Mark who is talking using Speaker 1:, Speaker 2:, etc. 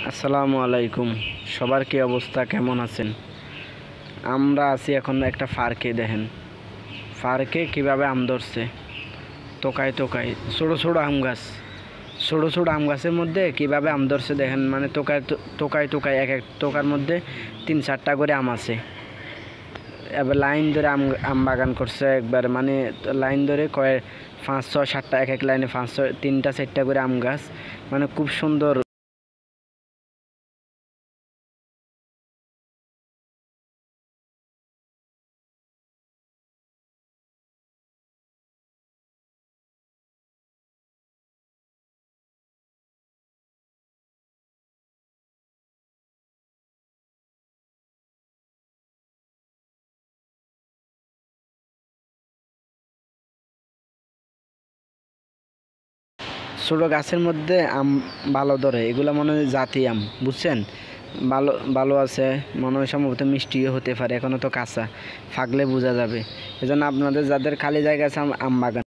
Speaker 1: আসসালামু আলাইকুম। সবার কি অবস্থা, কেমন আছেন? আমরা আছি এখন একটা পার্কে। দেখেন পার্কে কিভাবে আম ধরছে, টোকায় টোকায় ছোটো ছোটো আম গাছ, ছোটো ছোটো আম গাছের মধ্যে কিভাবে আম ধরছে দেখেন। মানে টোকায় টোকায় টোকায় এক এক টোকার মধ্যে 3-4টা করে আম আছে। এবার লাইন ধরে আম বাগান করছে একবার, মানে লাইন ধরে 5-6-7টা, এক এক লাইনে 3-4টা করে আম গাছ, মানে খুব সুন্দর। ছোটো গাছের মধ্যে আম ভালো ধরে, এগুলো মনে হয় জাতি আম, বুঝছেন? ভালো ভালো আছে, মনে হয় সম্ভবত মিষ্টিও হতে পারে, এখনও তো কাঁচা, ফাগলে বোঝা যাবে। এজন্য আপনাদের যাদের খালি জায়গা আছে আম বাগান